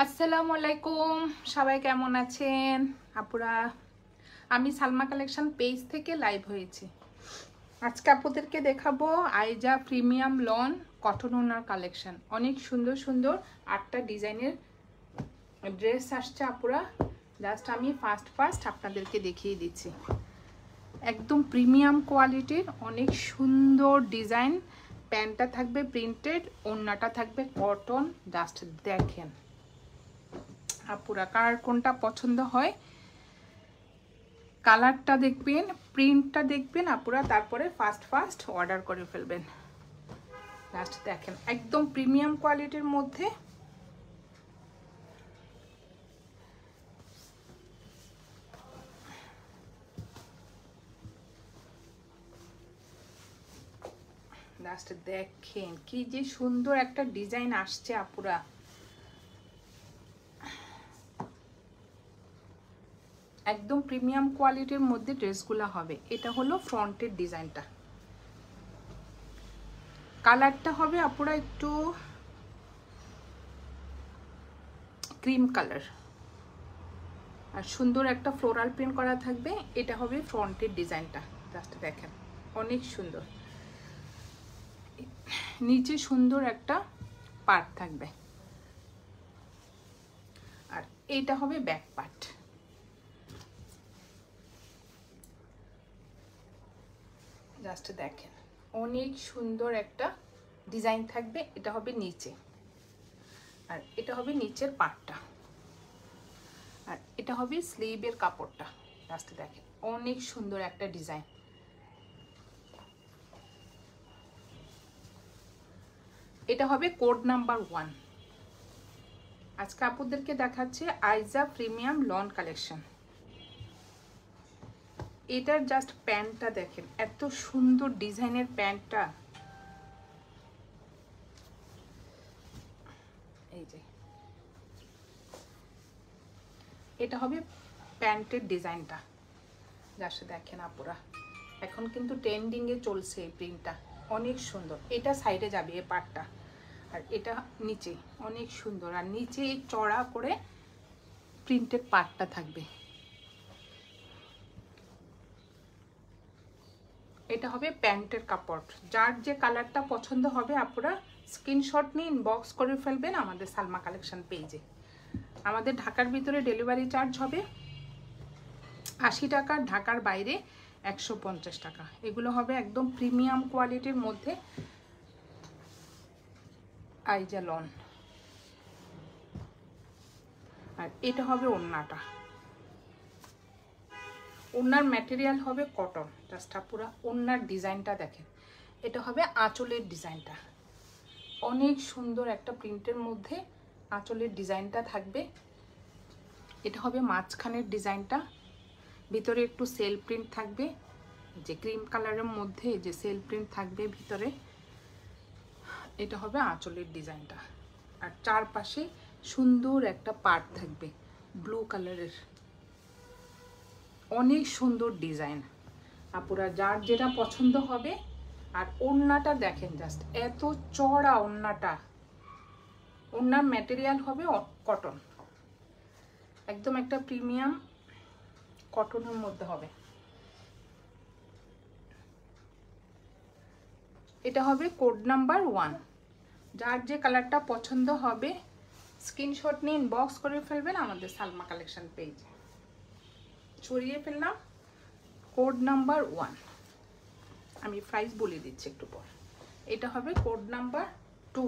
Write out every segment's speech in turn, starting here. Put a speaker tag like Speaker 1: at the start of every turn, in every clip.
Speaker 1: আসসালামু আলাইকুম, সবাই কেমন আছেন আপুরা? আমি সালমা কালেকশন পেজ থেকে লাইভ হয়েছি। আজকে আপুদেরকে দেখাবো আইজা প্রিমিয়াম লন কটন ওনার কালেকশন। অনেক সুন্দর সুন্দর 8টা ডিজাইনের ড্রেস আসছে আপুরা। জাস্ট আমি ফার্স্ট আপনাদেরকে দেখিয়ে দিচ্ছি। একদম প্রিমিয়াম কোয়ালিটির অনেক সুন্দর ডিজাইন। প্যান্টটা থাকবে প্রিন্টেড, ওড়নাটা থাকবে কটন। জাস্ট দেখেন আপুরা, কার কোনটা পছন্দ হয়, কালারটা দেখবেন, প্রিন্টটা দেখবেন আপুরা, তারপরে ফার্স্ট অর্ডার করে ফেলবেন। জাস্ট দেখেন একদম প্রিমিয়াম কোয়ালিটির মধ্যে জাস্ট দেখেন কি যে সুন্দর একটা ডিজাইন আসছে আপুরা। একদম প্রিমিয়াম কোয়ালিটির মধ্যে ড্রেসগুলো হবে। এটা হলো ফ্রন্টের ডিজাইনটা। কালারটা হবে আপুরা একটু ক্রিম কালার, আর সুন্দর একটা ফ্লোরাল প্রিন্ট করা থাকবে। এটা হবে ফ্রন্টের ডিজাইনটা। জাস্ট দেখেন অনেক সুন্দর। নিচে সুন্দর একটা পার্ট থাকবে, আর এইটা হবে ব্যাক পার্ট। জাস্ট দেখেন অনেক সুন্দর একটা ডিজাইন থাকবে। এটা হবে নিচে, আর এটা হবে নিচের পার্টটা, আর এটা হবে স্লিভের কাপড়টা। জাস্ট দেখেন অনেক সুন্দর একটা ডিজাইন। এটা হবে কোড নাম্বার 1। আজকে আপুদেরকে দেখাচ্ছে আইজা প্রিমিয়াম লন কালেকশন। এটার জাস্ট প্যান্টটা দেখেন, এত সুন্দর ডিজাইনের প্যান্টটা। এই যে এটা হবে প্যান্টের ডিজাইনটা। জাস্ট দেখেন আপুরা, এখন কিন্তু ট্রেন্ডিংয়ে চলছে এই প্রিন্টটা, অনেক সুন্দর। এটা সাইডে যাবে এই পার্টটা, আর এটা নিচে অনেক সুন্দর, আর নিচে চড়া করে প্রিন্টেড পার্টটা থাকবে। এটা হবে প্যান্টের কাপড়। যার যে কালারটা পছন্দ হবে আপুরা স্ক্রিনশট নিয়ে ইনবক্স করে ফেলবেন আমাদের সালমা কালেকশন পেজে। আমাদের ঢাকার ভিতরে ডেলিভারি চার্জ হবে 80 টাকা, ঢাকার বাইরে 150 টাকা। এগুলো হবে একদম প্রিমিয়াম কোয়ালিটির মধ্যে আইজা লন। আর এটা হবে ওড়নাটা। ওড়নার ম্যাটেরিয়াল হবে কটন। জাস্ট পুরো ওড়নার ডিজাইনটা দেখেন। এটা হবে আঁচলের ডিজাইনটা। অনেক সুন্দর একটা প্রিন্টের মধ্যে আঁচলের ডিজাইনটা থাকবে। এটা হবে মাঝখানের ডিজাইনটা, ভিতরে একটু সেল প্রিন্ট থাকবে, যে ক্রিম কালারের মধ্যে যে সেল প্রিন্ট থাকবে ভিতরে। এটা হবে আঁচলের ডিজাইনটা, আর চারপাশে সুন্দর একটা পার্ট থাকবে ব্লু কালারের। অনেক সুন্দর ডিজাইন আপুরা, যার যেটা পছন্দ হবে। আর ওড়নাটা দেখেন, জাস্ট এত চড়া ওড়নাটা। ওড়নার ম্যাটেরিয়াল হবে কটন, একদম একটা প্রিমিয়াম কটনের মধ্যে হবে। এটা হবে কোড নাম্বার 1। যার যে কালারটা পছন্দ হবে স্ক্রিনশট নিয়ে ইনবক্স করে ফেলবেন আমাদের সালমা কালেকশন পেজে। ছড়িয়ে ফেললাম কোড নাম্বার 1। আমি প্রাইস বলে দিচ্ছি একটু পর। এটা হবে কোড নাম্বার 2।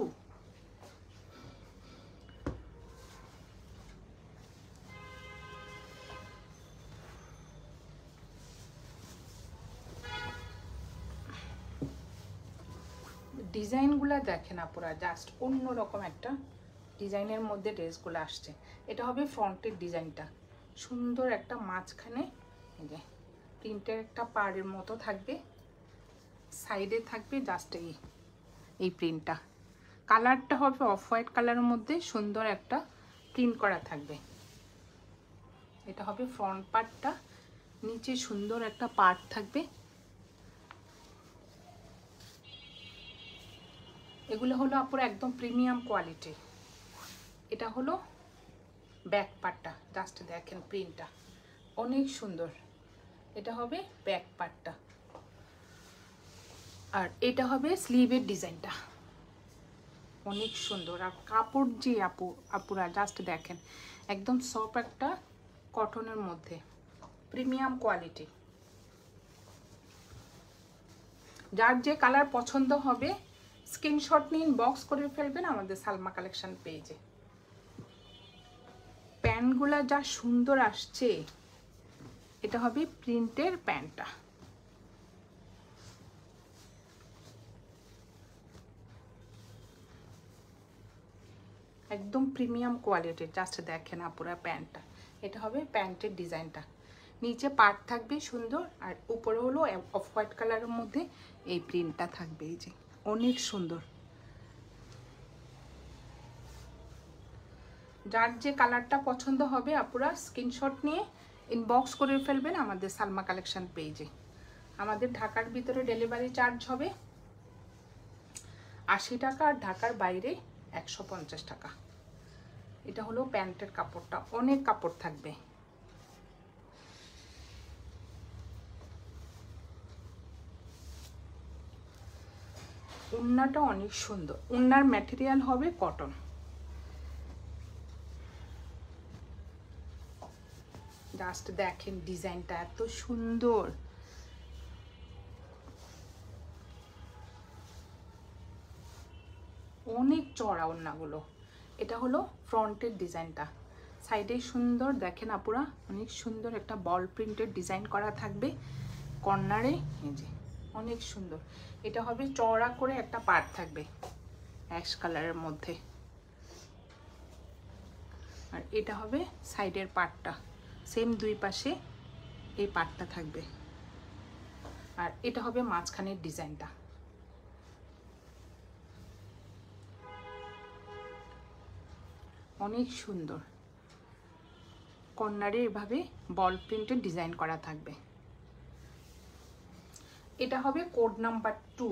Speaker 1: ডিজাইনগুলো দেখেন আপুরা, জাস্ট অন্যরকম একটা ডিজাইনের মধ্যে ড্রেসগুলো আসছে। এটা হবে ফ্রন্টের ডিজাইনটা। সুন্দর একটা মাঝখানে এই যে প্রিন্টের একটা পাড়ের মতো থাকবে, সাইডে থাকবে জাস্ট এই প্রিন্টটা। কালারটা হবে অফ হোয়াইট কালারের মধ্যে সুন্দর একটা প্রিন্ট করা থাকবে। এটা হবে ফ্রন্ট পার্টটা, নিচে সুন্দর একটা পার্ট থাকবে। এগুলো হলো আপুরা একদম প্রিমিয়াম কোয়ালিটি। এটা হলো ব্যাক পার্টটা জাস্ট দেখেন, প্রিন্টটা অনেক সুন্দর। এটা হবে ব্যাক পার্টটা, আর এটা হবে স্লিভের ডিজাইনটা, অনেক সুন্দর। আর কাপড় যে আপুরা জাস্ট দেখেন, একদম সফট একটা কটনের মধ্যে, প্রিমিয়াম কোয়ালিটি। যার যে কালার পছন্দ হবে স্ক্রিনশট নিয়ে ইনবক্স করে ফেলবেন আমাদের সালমা কালেকশন পেজে। প্যান্টগুলা যা সুন্দর আসছে, এটা হবে প্রিন্টের প্যান্টটা, একদম প্রিমিয়াম কোয়ালিটির। জাস্ট দেখেন আপুরা প্যান্টটা, এটা হবে প্যান্টের ডিজাইনটা। নিচে পার্ট থাকবে সুন্দর, আর উপরে হলো অফ হোয়াইট কালারের মধ্যে এই প্রিন্টটা থাকবে। এই যে অনেক সুন্দর। যার যে কালারটা পছন্দ হবে আপুরা স্ক্রিনশট নিয়ে ইনবক্স করে ফেলবেন আমাদের সালমা কালেকশন পেজে। আমাদের ঢাকার ভিতরে ডেলিভারি চার্জ হবে 80 টাকা, আর ঢাকার বাইরে 150 টাকা। এটা হলো প্যান্টের কাপড়টা, অনেক কাপড় থাকবে। ওড়নাটা অনেক সুন্দর, ওড়নার ম্যাটেরিয়াল হবে কটন। জাস্ট দেখেন ডিজাইনটা এত সুন্দর, অনেক চড়া ওড়নাগুলো। এটা হলো ফ্রন্টের ডিজাইনটা, সাইডে সুন্দর দেখেন আপুরা, অনেক সুন্দর একটা বল প্রিন্টের ডিজাইন করা থাকবে কর্নারে। এই যে অনেক সুন্দর। এটা হবে চওড়া করে একটা পার্ট থাকবে অ্যাশ কালারের মধ্যে, আর এটা হবে সাইডের পার্টটা, সেম দুই পাশে এই পার্টটা থাকবে, আর এটা হবে মাঝখানের ডিজাইনটা। অনেক সুন্দর, কর্নারে এভাবে বল প্রিন্টের ডিজাইন করা থাকবে। এটা হবে কোড নাম্বার 2।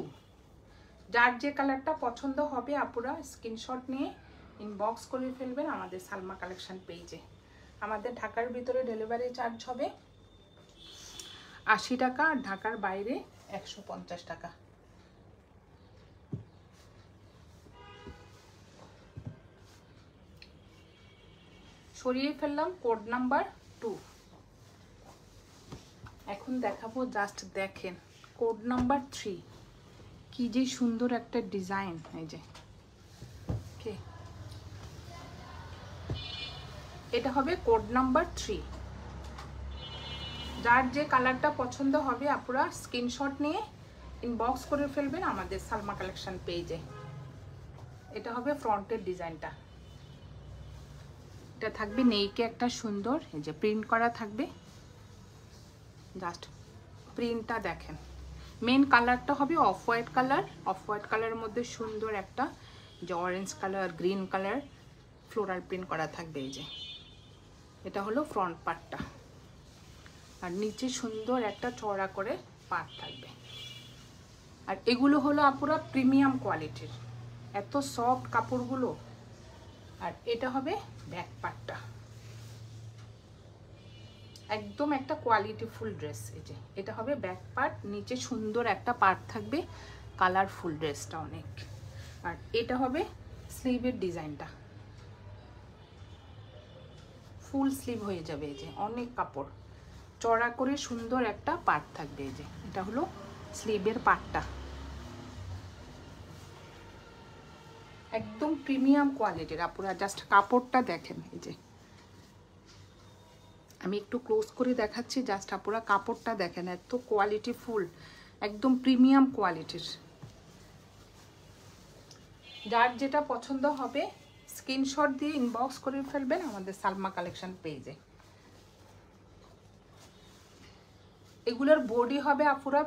Speaker 1: যার যে কালারটা পছন্দ হবে আপুরা স্ক্রিনশট নিয়ে ইনবক্স করে ফেলবেন আমাদের সালমা কালেকশন পেজে। আমাদের ঢাকার ভিতরে ডেলিভারি চার্জ হবে 80 টাকা, আর ঢাকার বাইরে 150 টাকা। সরিয়ে ফেললাম কোড নাম্বার 2। এখন দেখাবো, জাস্ট দেখেন কোড নাম্বার 3, কি যে সুন্দর একটা ডিজাইন। এই যে ওকে, এটা হবে কোড নাম্বার 3। যার যে কালারটা পছন্দ হবে আপুরা স্ক্রিনশট নিয়ে ইনবক্স করে ফেলবেন আমাদের সালমা কালেকশন পেজে। এটা হবে ফ্রন্টের ডিজাইনটা, এটা থাকবে নেইকে একটা সুন্দর এই যে প্রিন্ট করা থাকবে। জাস্ট প্রিন্টটা দেখেন, মেন কালারটা হবে off white colour, off white কালারের মধ্যে সুন্দর একটা যে orange colour, green colour floral print করা থাকবে। এই যে এটা হলো ফ্রন্ট পার্টটা, আর নিচে সুন্দর একটা চওড়া করে পার্ট থাকবে। আর এগুলো হলো আপুরা প্রিমিয়াম কোয়ালিটির, এত সফট কাপড়গুলো। আর এটা হবে ব্যাক পার্টটা, একদম একটা কোয়ালিটিফুল ড্রেস। এই যে এটা হবে ব্যাক পার্ট, নিচে সুন্দর একটা পার্ট থাকবে, কালারফুল ড্রেসটা অনেক। আর এটা হবে স্লিভের ডিজাইনটা, ফুল স্লিভ হয়ে যাবে। এই যে অনেক কাপড়, চড়া করে সুন্দর একটা পার্ট থাকবে। এই যে এটা হলো স্লিভের পার্টটা, একদম প্রিমিয়াম কোয়ালিটির আপুরা। জাস্ট কাপড়টা দেখেন, এই যে আমি একটু ক্লোজ করে দেখাচ্ছি, জাস্ট আপুরা কাপড়টা দেখেন, এত কোয়ালিটি ফুল, একদম প্রিমিয়াম কোয়ালিটির। যার যেটা পছন্দ হবে স্ক্রিনশট দিয়ে ইনবক্স করে ফেলবেন আমাদের সালমা কালেকশন পেজে। এগুলোর বডি হবে আপুরা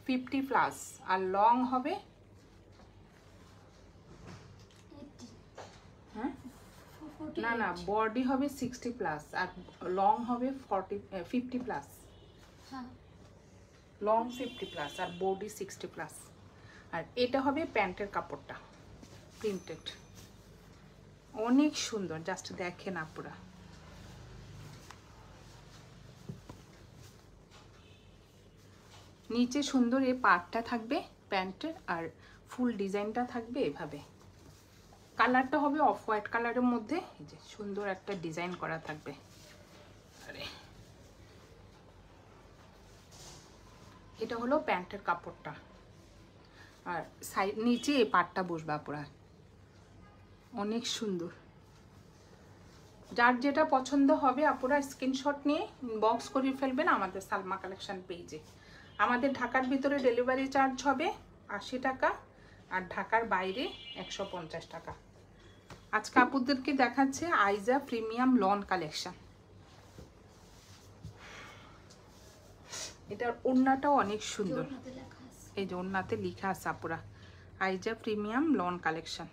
Speaker 1: 50+, আর লং হবে না না বডি হবে 60+, আর লং হবে 50+, লং 50+, আর বডি 60+। আর এটা হবে প্যান্টের কাপড়টা প্রিন্টেড, অনেক সুন্দর। জাস্ট দেখেন আপুরা, নিচে সুন্দর এই পার্টটা থাকবে প্যান্টের, আর ফুল ডিজাইনটা থাকবে এভাবে। কালারটা হবে অফ হোয়াইট কালারের মধ্যে, এই যে সুন্দর একটা ডিজাইন করা থাকবে। আরে এটা হলো প্যান্টের কাপড়টা, আর সাইড নিচে এই পাটটা বসবে পুরা, অনেক সুন্দর। যার যেটা পছন্দ হবে আপনারা স্ক্রিনশট নিয়ে ইনবক্স করে ফেলবেন আমাদের সালমা কালেকশন পেজে। আমাদের ঢাকার ভিতরে ডেলিভারি চার্জ হবে 80 টাকা, আর ঢাকার বাইরে 150 টাকা। আজকে আপুদেরকে দেখাচ্ছে আইজা প্রিমিয়াম লন কালেকশন। এটার ওড়নাটাও অনেক সুন্দর, এই যে ওড়নাতে লেখা আছে আপুরা আইজা প্রিমিয়াম লন কালেকশন।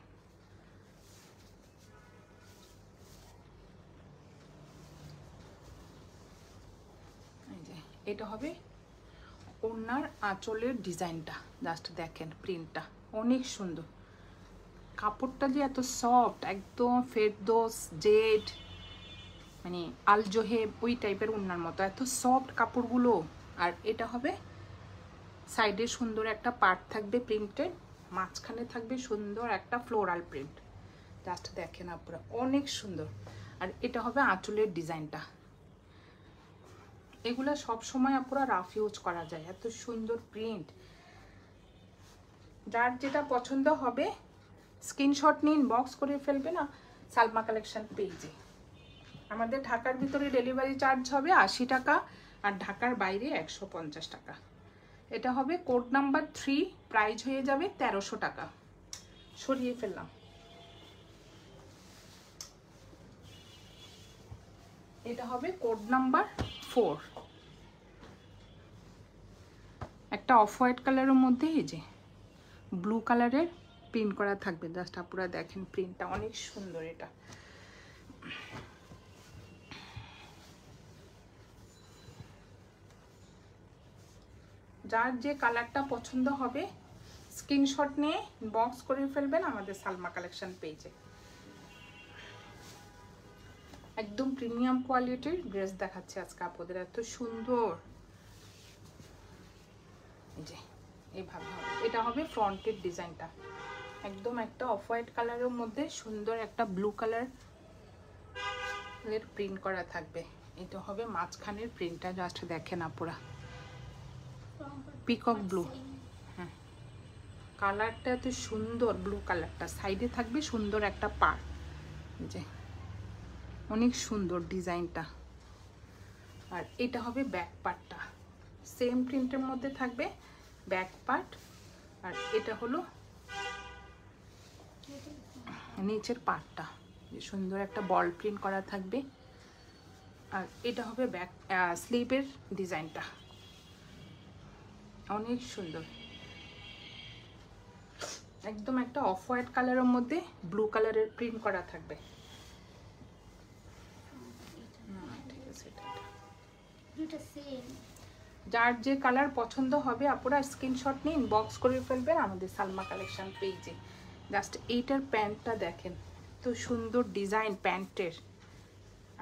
Speaker 1: এটা হবে ওড়নার আঁচলের ডিজাইনটা, জাস্ট দেখেন প্রিন্টটা অনেক সুন্দর। কাপড়টা যে এত সফট, একদম ফেরদৌস জেড মানে আলজোহেব ওই টাইপের ওড়নার মতো, এত সফট কাপড়গুলো। আর এটা হবে সাইডে সুন্দর একটা পার্ট থাকবে প্রিন্টেড, মাঝখানে থাকবে সুন্দর একটা ফ্লোরাল প্রিন্ট, জাস্ট দেখেন আপনারা অনেক সুন্দর। আর এটা হবে আঁচলের ডিজাইনটা। এগুলা সব সময় আপনারা রাফ ইউজ করা যায়, এত সুন্দর প্রিন্ট। যার যেটা পছন্দ হবে স্ক্রিনশট নিন, বক্স করে ফেলবে না সালমা কালেকশন পেজে। আমাদের ঢাকার ভিতরে ডেলিভারি চার্জ হবে 80 টাকা, আর ঢাকার বাইরে 150 টাকা। এটা হবে কোড নাম্বার 3, প্রাইস হয়ে যাবে 1300 টাকা। সরিয়ে ফেললাম। এটা হবে কোড নাম্বার 4, একটা অফ হোয়াইট কালারের মধ্যে এই যে ব্লু কালারের প্রিন্ট করা থাকবে, জাস্ট আপনারা দেখেন প্রিন্টটা অনেক সুন্দর। এটা যার যে কালারটা পছন্দ হবে স্ক্রিনশট নিয়ে বক্স করে ফেলবেন আমাদের সালমা কালেকশন পেজে। একদম প্রিমিয়াম কোয়ালিটির ড্রেস দেখাচ্ছে আজকে আপনাদের, এত সুন্দর। এই যে এইভাবে হবে, এটা হবে ফ্রন্টের ডিজাইনটা, একদম একটা অফ হোয়াইট কালারের মধ্যে সুন্দর একটা ব্লু কালার এর প্রিন্ট করা থাকবে। এটা হবে মাঝখানের প্রিন্টটা, জাস্ট দেখেন আপুরা পিকক ব্লু। হ্যাঁ, কালারটা এত সুন্দর, ব্লু কালারটা সাইডে থাকবে সুন্দর একটা পার্ট, যে অনেক সুন্দর ডিজাইনটা। আর এটা হবে ব্যাক পার্টটা, সেম প্রিন্টের মধ্যে থাকবে ব্যাক পার্ট। আর এটা হলো নিচের পার্টটা, যে সুন্দর একটা বল প্রিন্ট করা থাকবে। আর এটা হবে ব্যাক স্লিভের ডিজাইনটা, অনেক সুন্দর। একদম একটা অফ হোয়াইট কালারের মধ্যে ব্লু কালারের প্রিন্ট করা থাকবে। যার যে কালার পছন্দ হবে আপনারা স্ক্রিনশট নিয়ে ইনবক্স করে ফেলবেন আমাদের সালমা কালেকশন পেজে। জাস্ট এইটার প্যান্টটা দেখেন, তো সুন্দর ডিজাইন প্যান্টের,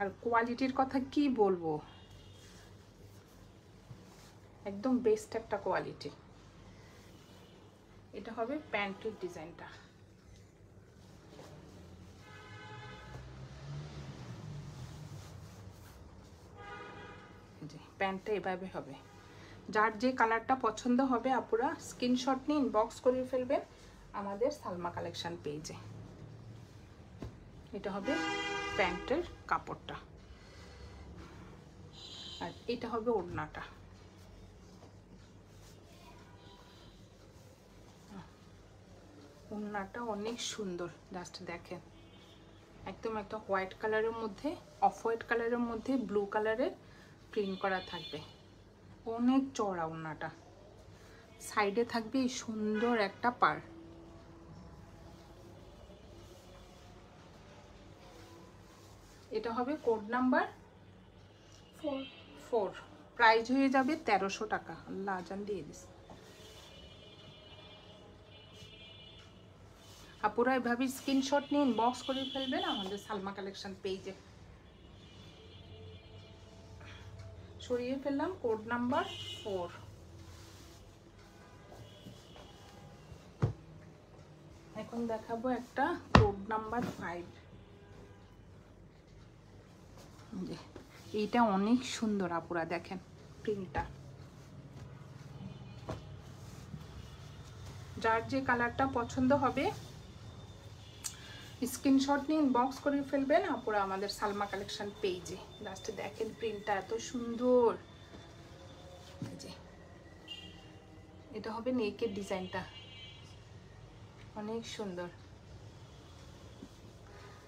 Speaker 1: আর কোয়ালিটির কথা কি বলবো, একদম বেস্ট একটা কোয়ালিটি। এটা হবে প্যান্টের ডিজাইনটা। প্যান্টটা এভাবে হবে। যার যে কালারটা পছন্দ হবে আপনারা স্ক্রিনশট নিয়ে ইনবক্স করে ফেলবেন আমাদের সালমা কালেকশন পেজে। এটা হবে প্যান্টের কাপড়টা, আর এটা হবে ওড়নাটা। ওড়নাটা অনেক সুন্দর, জাস্ট দেখেন একদম একটা হোয়াইট কালারের মধ্যে, অফ হোয়াইট কালারের মধ্যে ব্লু কালারের প্রিন্ট করা থাকবে, অনেক চওড়া ওড়নাটা। সাইডে থাকবে এই সুন্দর একটা পার। এটা হবে কোড নাম্বার 4, প্রাইস হয়ে যাবে 1300 টাকা। আল্লাহ আজান দিয়ে দিস। আপুরা এভাবে স্ক্রিনশট নিয়ে ইনবক্স করে ফেলবেন আমাদের সালমা কালেকশন পেজে। সরিয়ে ফেললাম কোড নাম্বার 4। এখন দেখাবো একটা কোড নাম্বার 5। এইটা অনেক সুন্দর আপুরা, দেখেন প্রিন্টটা। যার যে কালারটা পছন্দ হবে স্ক্রিনশট নিয়ে ইনবক্স করে ফেলবেন আপুরা আমাদের সালমা কালেকশন পেজে। লাস্টে দেখেন প্রিন্টটা এত সুন্দর। এটা হবে নেকের ডিজাইনটা, অনেক সুন্দর।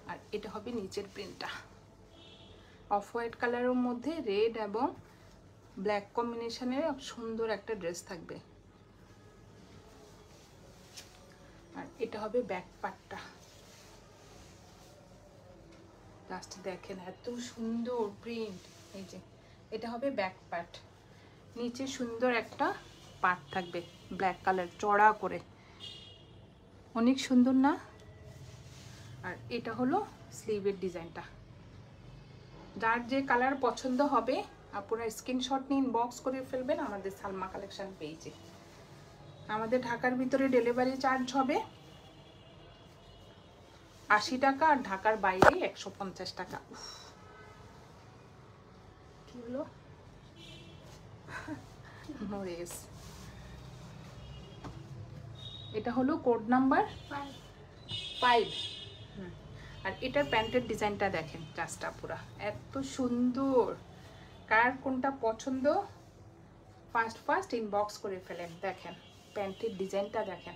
Speaker 1: আর এটা হবে নিচের প্রিন্টটা, অফ হোয়াইট কালারের মধ্যে রেড এবং ব্ল্যাক কম্বিনেশনের সুন্দর একটা ড্রেস থাকবে। আর এটা হবে ব্যাক পার্টটা, লাস্টে দেখেন এত সুন্দর প্রিন্ট। এই যে এটা হবে ব্যাক পার্ট, নিচে সুন্দর একটা পার্ট থাকবে ব্ল্যাক কালার চড়া করে, অনেক সুন্দর না? আর এটা হলো স্লিভের ডিজাইনটা। যার যে কালার পছন্দ হবে আপনারা স্ক্রিনশট নিয়ে ইনবক্স করে ফেলবেন আমাদের সালমা কালেকশন পেজে। আমাদের ঢাকার ভিতরে ডেলিভারি চার্জ হবে 80 টাকা, আর ঢাকার বাইরে 150 টাকা। কি হলো? নোরেস। এটা হলো কোড নাম্বার 5। আর এটার প্যান্টের ডিজাইনটা দেখেন জাস্ট পুরা এত সুন্দর। কার কোনটা পছন্দ ফার্স্ট ইনবক্স করে ফেলেন। দেখেন প্যান্টের ডিজাইনটা দেখেন,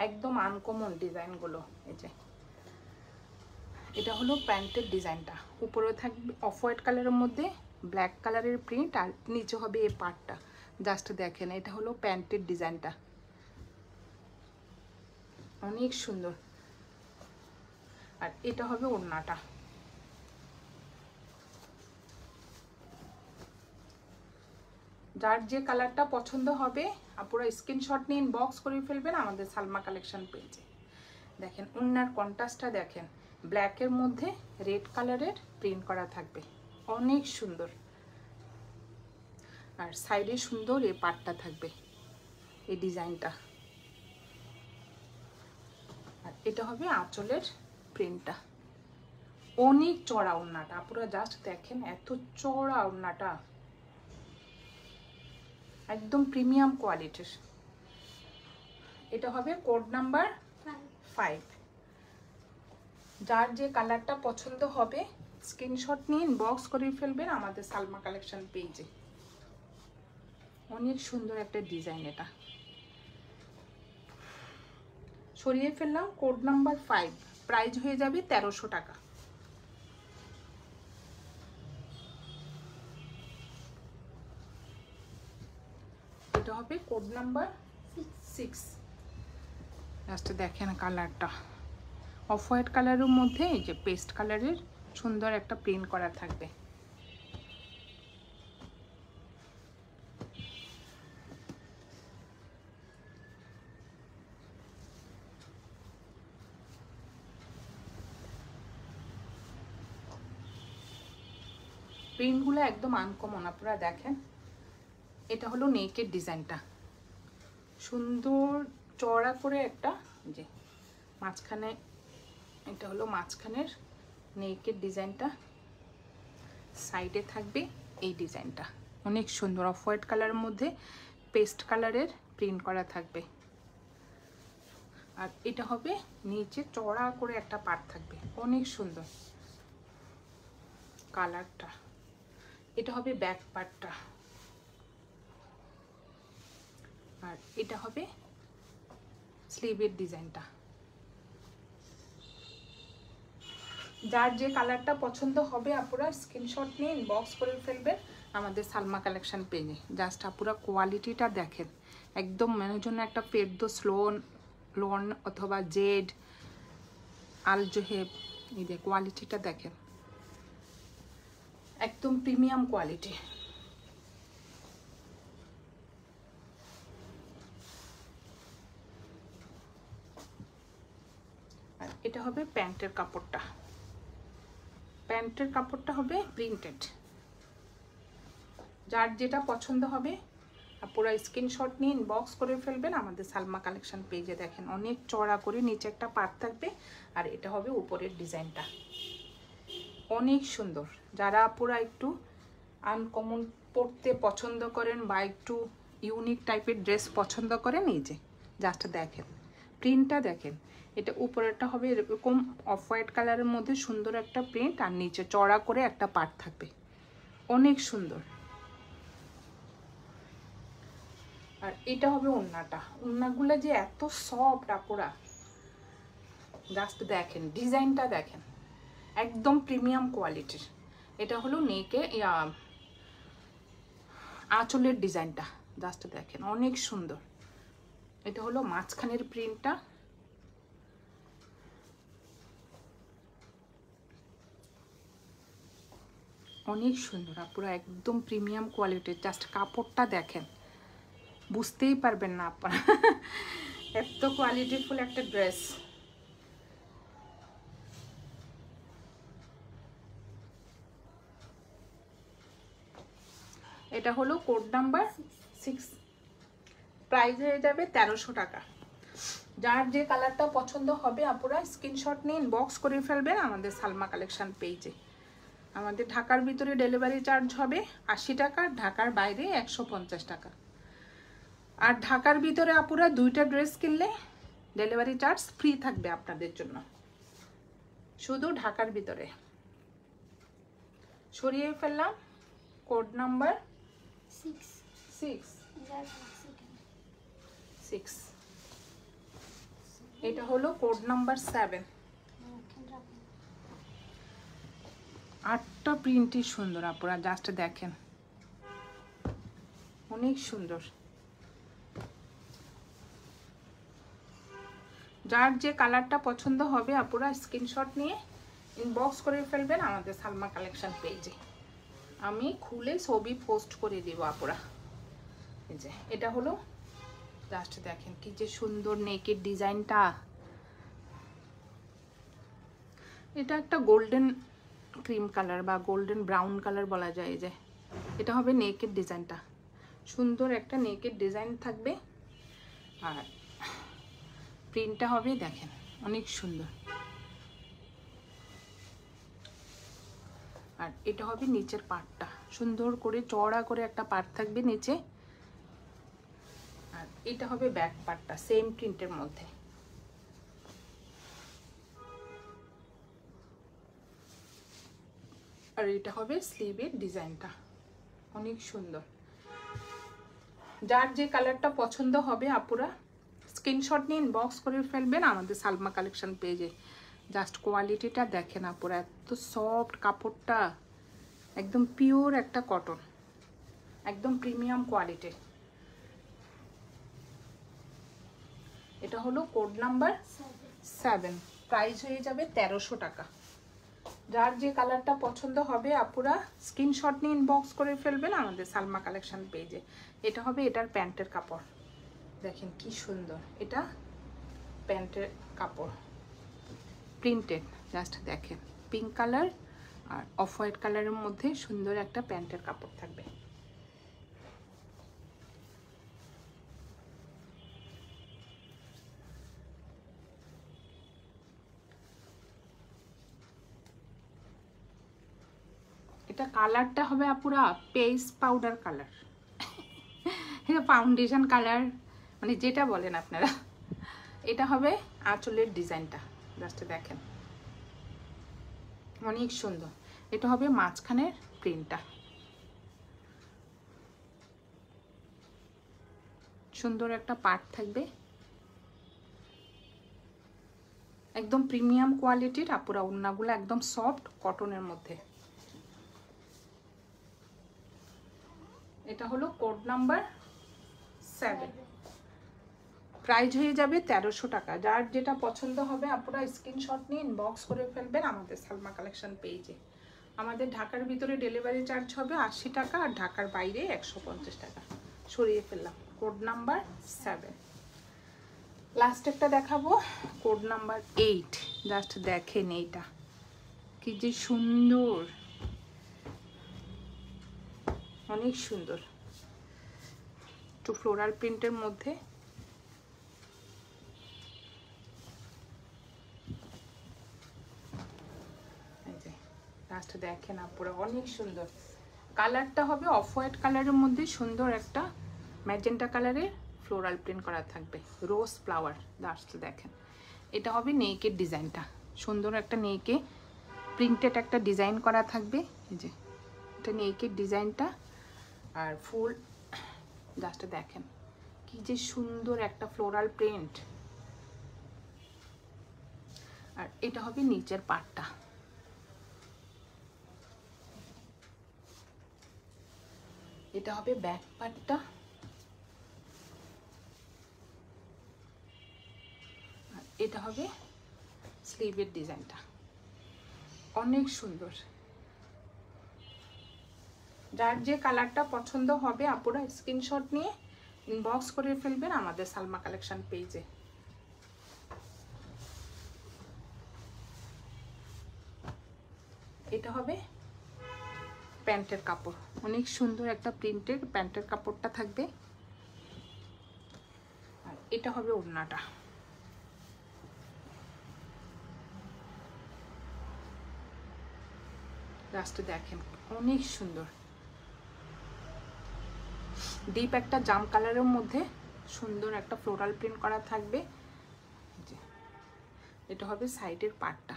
Speaker 1: একদম আনকমন ডিজাইনগুলো। এই যে এটা হলো প্যান্টের ডিজাইনটা, উপরে থাকবে অফ হোয়াইট কালারের মধ্যে ব্ল্যাক কালারের প্রিন্ট, আর নিচে হবে এই পার্টটা। জাস্ট দেখেন এটা হলো প্যান্টের ডিজাইনটা, অনেক সুন্দর। আর এটা হবে ওড়নাটা। যার যে কালারটা পছন্দ হবে আপনারা স্ক্রিনশট নিয়ে ইনবক্স করে ফেলবেন আমাদের সালমা কালেকশন পেজে। দেখেন ওড়নার কন্ট্রাস্টটা দেখেন, ব্ল্যাকের মধ্যে রেড কালারের প্রিন্ট করা থাকবে, অনেক সুন্দর। আর সাইডে সুন্দর এই পাটটা থাকবে, এই ডিজাইনটা। আর এটা হবে আঁচলের প্রিন্টটা, অনেক চড়া ওড়নাটা। আপনারা জাস্ট দেখেন এত চড়া ওড়নাটা, একদম প্রিমিয়াম কোয়ালিটির। এটা হবে কোড নাম্বার 5। যার যে কালারটা পছন্দ হবে স্ক্রিনশট নিয়ে ইনবক্স করে ফেলবেন আমাদের সালমা কালেকশন পেজে। অনেক সুন্দর একটা ডিজাইন। এটা সরিয়ে ফেললাম কোড নাম্বার 5, প্রাইস হয়ে যাবে 1300 টাকা। এটা হবে কোড নাম্বার 6। লাস্টে দেখেন কালারটা অফ হোয়াইট কালারের মধ্যে এই যে পেস্ট কালারের সুন্দর একটা প্রিন্ট করা থাকবে। প্রিন্টগুলো একদম আনকমন, আপনারা দেখেন। এটা হলো নেকের ডিজাইনটা, সুন্দর চড়া করে একটা যে মাঝখানে, এটা হলো মাঝখানের নেকের ডিজাইনটা, সাইডে থাকবে এই ডিজাইনটা, অনেক সুন্দর। অফ হোয়াইট কালারের মধ্যে পেস্ট কালারের প্রিন্ট করা থাকবে। আর এটা হবে নিচে চড়া করে একটা পার্ট থাকবে, অনেক সুন্দর কালারটা। এটা হবে ব্যাক পার্টটা, আর এটা হবে স্লিভের ডিজাইনটা। যার যে কালারটা পছন্দ হবে আপনারা স্ক্রিনশট নিয়ে ইনবক্স করে ফেলবেন আমাদের সালমা কালেকশন পেজে। জাস্ট আপনারা কোয়ালিটিটা দেখেন, একদম মনের জন্য একটা ফেরদৌস লোন অথবা জেড আল জোহেব, এই যে কোয়ালিটিটা দেখেন, একদম প্রিমিয়াম কোয়ালিটি। আর এটা হবে প্যান্টের কাপড়টা, প্যান্টের কাপড়টা হবে প্রিন্টেড। যার যেটা পছন্দ হবে পুরো স্ক্রিনশট নিয়ে ইনবক্স করে ফেলবেন আমাদের সালমা কালেকশন পেজে। দেখেন অনেক চড়া করে নিচে একটা পাট থাকবে, আর এটা হবে উপরের ডিজাইনটা। অনেক সুন্দর। যারা পুরো একটু আনকমন পরতে পছন্দ করেন বা একটু ইউনিক টাইপের ড্রেস পছন্দ করেন, এই যে জাস্ট দেখেন প্রিন্টটা দেখেন। এটা উপরেরটা হবে এরকম অফ হোয়াইট কালারের মধ্যে সুন্দর একটা প্রিন্ট, আর নিচে চড়া করে একটা পাট থাকবে, অনেক সুন্দর। আর এটা হবে ওড়নাটা। ওড়নাগুলো যে এত সফট আপুরা, জাস্ট দেখেন ডিজাইনটা দেখেন, একদম প্রিমিয়াম কোয়ালিটির। এটা হলো নেকে আঁচলের ডিজাইনটা, জাস্ট দেখেন অনেক সুন্দর। এটা হলো মাঝখানের প্রিন্টটা, অনেক সুন্দর আপুরা, একদম প্রিমিয়াম কোয়ালিটির। জাস্ট কাপড়টা দেখেন, বুঝতেই পারবেন না আপনারা এত কোয়ালিটিফুল একটা ড্রেস। এটা হলো কোড নাম্বার 6, প্রাইস হয়ে যাবে 1300 টাকা। যার যে কালারটা পছন্দ হবে আপুরা স্ক্রিনশট নিয়ে ইনবক্স করে ফেলবেন আমাদের সালমা কালেকশন পেজে। আমাদের ঢাকার ভিতরে ডেলিভারি চার্জ হবে 80 টাকা, ঢাকার বাইরে 150 টাকা। আর ঢাকার ভিতরে আপুরা 2টা ড্রেস কিনলে ডেলিভারি চার্জ ফ্রি থাকবে আপনাদের জন্য, শুধু ঢাকার ভিতরে। সরিয়ে ফেললাম কোড নাম্বার 6। এটা হলো কোড নাম্বার 7। 8টা প্রিন্টই সুন্দর আপুরা, জাস্ট দেখেন অনেক সুন্দর। যার যে কালারটা পছন্দ হবে আপুরা স্ক্রিনশট নিয়ে ইনবক্স করে ফেলবেন আমাদের সালমা কালেকশন পেজে। আমি খুলে ছবি পোস্ট করে দিব আপুরা। এই যে এটা হলো, জাস্ট দেখেন কি যে সুন্দর নেকের ডিজাইনটা। এটা একটা গোল্ডেন ক্রিম কালার বা গোল্ডেন ব্রাউন কালার বলা যায়। যে এটা হবে নেকের ডিজাইনটা, সুন্দর একটা নেকের ডিজাইন থাকবে, আর প্রিন্টটা হবে দেখেন অনেক সুন্দর। আর এটা হবে নিচের পার্টটা, সুন্দর করে চওড়া করে একটা পার্ট থাকবে নিচে, আর এটা হবে ব্যাক পার্টটা সেম প্রিন্টের মধ্যে। আর এটা হবে স্লিভের ডিজাইনটা, অনেক সুন্দর। যার যে কালারটা পছন্দ হবে আপুরা স্ক্রিনশট নিয়ে ইনবক্স করে ফেলবেন আমাদের সালমা কালেকশন পেজে। জাস্ট কোয়ালিটিটা দেখেন আপুরা, এত সফট কাপড়টা, একদম পিওর একটা কটন, একদম প্রিমিয়াম কোয়ালিটির। এটা হলো কোড নাম্বার 7, প্রাইস হয়ে যাবে 1300 টাকা। যার যে কালারটা পছন্দ হবে আপুরা স্ক্রিনশট নিয়ে ইনবক্স করে ফেলবেন আমাদের সালমা কালেকশন পেজে। এটা হবে এটার প্যান্টের কাপড়, দেখেন কি সুন্দর। এটা প্যান্টের কাপড় প্রিন্টেড, জাস্ট দেখেন pink colour R of white কালারের মধ্যে সুন্দর একটা প্যান্টের কাপড় থাকবে। এটা কালারটা হবে আপুরা পেস্ট পাউডার কালার, এটা ফাউন্ডেশন কালার মানে যেটা বলেন আপনারা। এটা হবে আঁচলের ডিজাইনটা, জাস্ট দেখেন অনেক সুন্দর। এটা হবে মাঝখানের প্রিন্টটা, সুন্দর একটা পার্ট থাকবে, একদম প্রিমিয়াম কোয়ালিটির আপুরা। ওড়নাগুলো একদম সফট কটনের মধ্যে। এটা হলো কোড নাম্বার 7, প্রাইস হয়ে যাবে 1300 টাকা। যার যেটা পছন্দ হবে আপনারা স্ক্রিনশট নিয়ে ইনবক্স করে ফেলবেন আমাদের সালমা কালেকশন পেজে। আমাদের ঢাকার ভিতরে ডেলিভারি চার্জ হবে 80 টাকা, আর ঢাকার বাইরে 150 টাকা। সরিয়ে ফেললাম কোড নাম্বার 7। লাস্ট একটা দেখাবো কোড নাম্বার 8, জাস্ট দেখেন এইটা কি যে সুন্দর, অনেক সুন্দর। একটু ফ্লোরাল প্রিন্টের মধ্যে। এই যে লাস্টে দেখেন আপুরা, অনেক সুন্দর কালারটা হবে অফ হোয়াইট কালারের মধ্যে, সুন্দর একটা ম্যাজেন্টা কালারের ফ্লোরাল প্রিন্ট করা থাকবে, রোজ ফ্লাওয়ার। লাস্টে দেখেন এটা হবে নেকের ডিজাইনটা, সুন্দর একটা নেকে প্রিন্টেড একটা ডিজাইন করা থাকবে। এই যে এটা নেকের ডিজাইনটা, আর ফুল জাস্ট দেখেন কি যে সুন্দর একটা ফ্লোরাল প্রিন্ট। আর এটা হবে নিচের পার্টটা, এটা হবে ব্যাক পার্টটা, আর এটা হবে স্লিভের ডিজাইনটা, অনেক সুন্দর। যার যে কালারটা পছন্দ হবে আপুরা স্ক্রিনশট নিয়ে ইনবক্স করে ফেলবেন আমাদের সালমা কালেকশন পেজে। এটা হবে প্যান্টের কাপড়, অনেক সুন্দর একটা প্রিন্টের প্যান্টের কাপড়টা থাকবে। আর এটা হবে ওড়নাটা, লাস্টে দেখেন অনেক সুন্দর ডিপ একটা জাম কালারের মধ্যে সুন্দর একটা ফ্লোরাল প্রিন্ট করা থাকবে। এটা হবে সাইডের পার্টটা,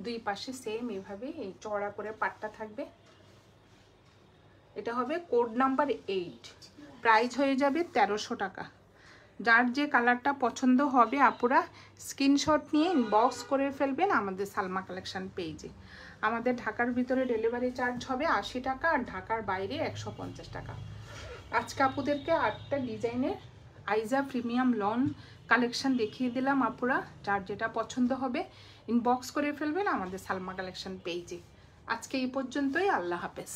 Speaker 1: দুই পাশে সেম এভাবে এই চড়া করে পাটটা থাকবে। এটা হবে কোড নাম্বার 8, প্রাইস হয়ে যাবে 1300 টাকা। যার যে কালারটা পছন্দ হবে আপুরা স্ক্রিনশট নিয়ে ইনবক্স করে ফেলবেন আমাদের সালমা কালেকশন পেজে। আমাদের ঢাকার ভিতরে ডেলিভারি চার্জ হবে 80 টাকা, আর ঢাকার বাইরে 150 টাকা। আজকে আপুদেরকে 8টা ডিজাইনের আইজা প্রিমিয়াম লন কালেকশন দেখিয়ে দিলাম আপুরা, যার যেটা পছন্দ হবে ইনবক্স করে ফেলবেন আমাদের সালমা কালেকশন পেজে। আজকে এই পর্যন্তই, আল্লাহ হাফেজ।